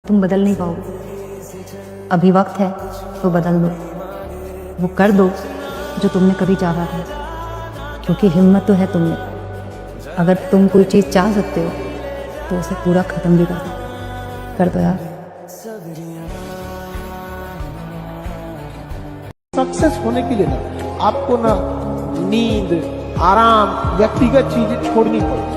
तुम बदल नहीं पाओगे। अभी वक्त है तो बदल दो, वो कर दो जो तुमने कभी चाहा था, क्योंकि हिम्मत तो है तुम में। अगर तुम कोई चीज़ चाह सकते हो तो उसे पूरा ख़त्म भी कर दो यार। सक्सेस होने के लिए ना आपको ना नींद, आराम, व्यक्तिगत चीजें छोड़नी पड़ेगी।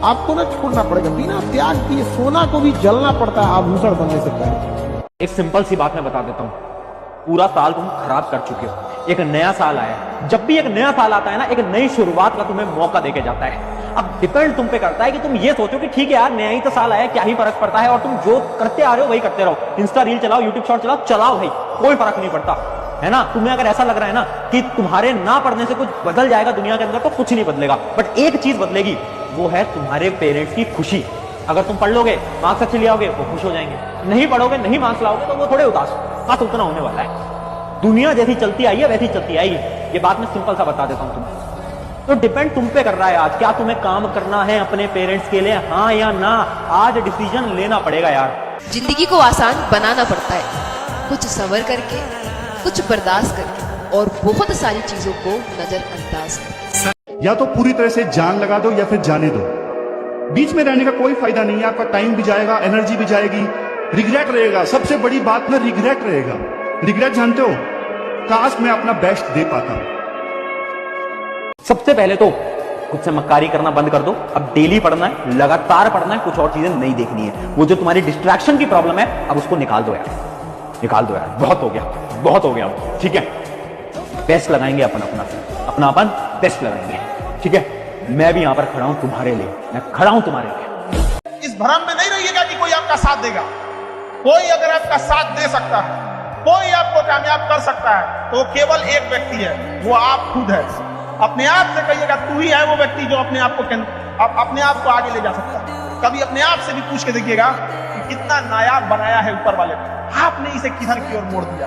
आपको ना छोड़ना पड़ेगा। बिना त्याग किए सोना को भी जलना पड़ता है आभूषण बनने से पहले। एक सिंपल सी बात मैं बता देता हूं, पूरा साल तुम खराब कर चुके हो, एक नया साल आया है। जब भी एक नया साल आता है ना, एक नई शुरुआत का तुम्हें मौका देके जाता है। अब डिपेंड तुम पे करता है कि तुम ये सोचो कि ठीक है यार, नया ही तो साल आया, क्या ही फर्क पड़ता है, और तुम जो करते आ रहे हो वही करते रहो। इंस्टा रील चलाओ, यूट्यूब शॉर्ट चलाओ, चलाओ भाई, कोई फर्क नहीं पड़ता है ना। तुम्हें अगर ऐसा लग रहा है ना कि तुम्हारे ना पढ़ने से कुछ बदल जाएगा दुनिया के अंदर, तो कुछ नहीं बदलेगा। बट एक चीज बदलेगी, वो है तुम्हारे पेरेंट्स की खुशी। अगर तुम पढ़ लोगे, मार्क्स अच्छे ले आओगे, वो खुश हो जाएंगे। नहीं पढ़ोगे, नहीं मार्क्स लाओगे, तो वो थोड़े उदास। बस उतना होने वाला है। दुनिया जैसी चलती आई है वैसी चलती आएगी। ये बात मैं सिंपल सा बता देता हूं तुम्हें। तो डिपेंड तुम पे कर रहा है आज, क्या तुम्हें काम करना है अपने पेरेंट्स के लिए, हाँ या ना। आज डिसीजन लेना पड़ेगा यार। जिंदगी को आसान बनाना पड़ता है, कुछ सब्र करके, कुछ बर्दाश्त करके, और बहुत सारी चीजों को नजरअंदाज करके। या तो पूरी तरह से जान लगा दो या फिर जाने दो। बीच में रहने का कोई फायदा नहीं है। आपका टाइम भी जाएगा, एनर्जी भी जाएगी, रिग्रेट रहेगा। सबसे बड़ी बात ना रिग्रेट रहेगा। रिग्रेट जानते हो, काश मैं अपना बेस्ट दे पाता। सबसे पहले तो खुद से मक्कारी करना बंद कर दो। अब डेली पढ़ना है, लगातार पढ़ना है, कुछ और चीजें नहीं देखनी है। वो जो तुम्हारी डिस्ट्रैक्शन की प्रॉब्लम है, अब उसको निकाल दो यार, निकाल दो यार। बहुत हो गया, बहुत हो गया, ठीक है। बेस्ट लगाएंगे अपन बेस्ट लगाएंगे, ठीक है। मैं भी यहां पर खड़ा हूं तुम्हारे लिए, मैं खड़ा हूं तुम्हारे लिए। इस भ्रम में नहीं रहिएगा कि कोई आपका साथ देगा। कोई अगर आपका साथ दे सकता है, कोई आपको कामयाब कर सकता है, तो केवल एक व्यक्ति है, वो आप खुद है। अपने आप से कहिएगा, तू ही है वो व्यक्ति जो अपने आप को आगे ले जा सकता है। कभी अपने आप से भी पूछ के देखिएगा कि कितना नायाब बनाया है ऊपर वाले ने। आपने इसे किधर की ओर मोड़ दिया,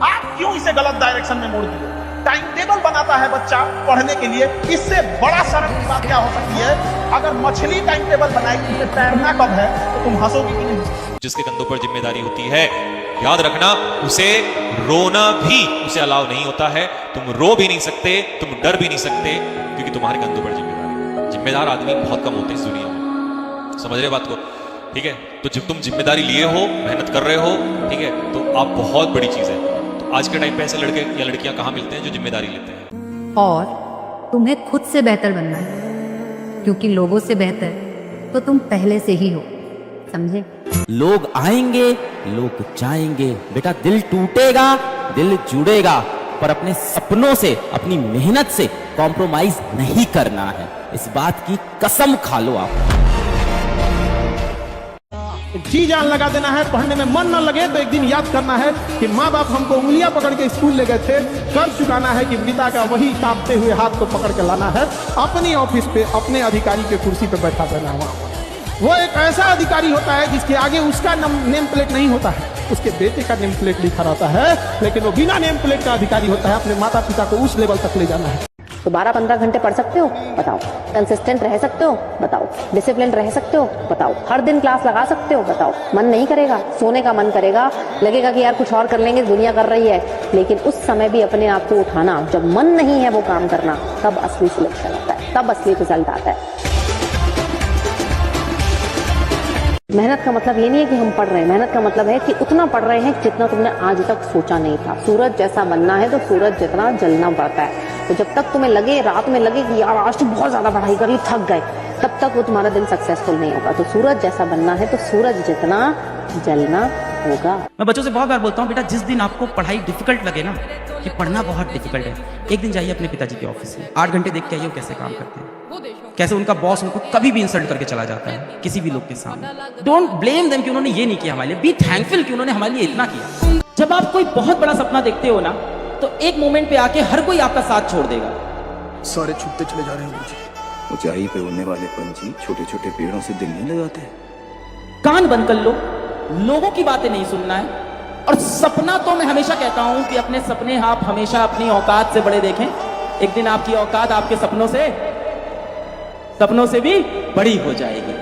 आप क्यों इसे गलत डायरेक्शन में मोड़ दिए। टाइम टेबल बनाता है बच्चा पढ़ने के लिए, इससे बड़ा शर्म की बात क्या हो सकती है। अगर मछली टाइम टेबल बनाएगी कि तैरना कब है, तो तुम हंसोगी कि नहीं। जिसके कंधों पर जिम्मेदारी होती है, याद रखना, उसे रोना भी उसे अलाउ नहीं होता है। तुम रो भी नहीं सकते, तुम डर भी नहीं सकते, क्योंकि तुम्हारे कंधों पर जिम्मेदारी। जिम्मेदार आदमी बहुत कम होते हैं इस दुनिया में, समझ रहे बात को, ठीक है। तो जब तुम जिम्मेदारी लिए हो, मेहनत कर रहे हो, ठीक है, तो आप बहुत बड़ी चीज है। तो आज के टाइम पे ऐसे लड़के या लड़कियां कहां मिलते हैं जो जिम्मेदारी लेते हैं। और तुम्हें खुद से बेहतर बनना है, क्योंकि लोगों से बेहतर तो तुम पहले से ही हो, समझे। लोग आएंगे, लोग जाएंगे, बेटा दिल टूटेगा, दिल जुड़ेगा, पर अपने सपनों से, अपनी मेहनत से कॉम्प्रोमाइज नहीं करना है। इस बात की कसम खा लो आप। जी जान लगा देना है। पढ़ने में मन न लगे तो एक दिन याद करना है कि माँ बाप हमको उंगलियां पकड़ के स्कूल ले गए थे। कर्ज चुकाना है कि पिता का वही कांपते हुए हाथ को पकड़ के लाना है, अपनी ऑफिस पे अपने अधिकारी के कुर्सी पे बैठा देना है। वो एक ऐसा अधिकारी होता है जिसके आगे उसका नेम प्लेट नहीं होता है, उसके बेटे का नेम प्लेट लिखा रहता है, लेकिन वो बिना नेम प्लेट का अधिकारी होता है। अपने माता पिता को उस लेवल तक ले जाना है। तो 12-15 घंटे पढ़ सकते हो, बताओ। कंसिस्टेंट रह सकते हो, बताओ। डिसिप्लिन रह सकते हो, बताओ। हर दिन क्लास लगा सकते हो, बताओ। मन नहीं करेगा, सोने का मन करेगा, लगेगा कि यार कुछ और कर लेंगे, दुनिया कर रही है, लेकिन उस समय भी अपने आप को उठाना, जब मन नहीं है वो काम करना, तब असली सिलेक्शन होता है, तब असली रिजल्ट आता है। मेहनत का मतलब ये नहीं है कि हम पढ़ रहे हैं, मेहनत का मतलब है कि उतना पढ़ रहे हैं जितना तुमने आज तक सोचा नहीं था। सूरज जैसा बनना है तो सूरज जितना जलना पड़ता है। तो जब तक तुम्हें लगे, रात में लगे कि यार आज तो बहुत ज्यादा पढ़ाई करी, थक गए, तब तक वो तुम्हारा दिन सक्सेसफुल नहीं होगा। तो सूरज जैसा बनना है तो सूरज जितना जलना होगा। मैं बच्चों से बहुत बार बोलता हूँ, बेटा जिस दिन आपको पढ़ाई डिफिकल्ट लगे ना, कि पढ़ना बहुत डिफिकल्ट है, एक दिन जाइए अपने पिताजी के ऑफिस में, 8 घंटे देख के आइए कैसे काम करते हैं, कैसे उनका बॉस उनको कभी भी इंसल्ट करके चला जाता है किसी भी लोग के सामने। डोंट ब्लेम देम कि उन्होंने ये नहीं किया हमारे लिए, बी थैंकफुल कि उन्होंने हमारे लिए इतना किया। जब आप कोई बहुत बड़ा सपना देखते हो ना, तो एक मोमेंट पे आके हर कोई आपका साथ छोड़ देगा। सारे छूटते चले जा रहे हैं मुझे। ऊंचाई पे उड़ने वाले पंछी छोटे छोटे पेड़ों से दिल नहीं लगाते। कान बंद कर लो, लोगों की बातें नहीं सुनना है। और सपना तो मैं हमेशा कहता हूं कि अपने सपने आप हमेशा अपनी औकात से बड़े देखें। एक दिन आपकी औकात आपके सपनों से भी बड़ी हो जाएगी।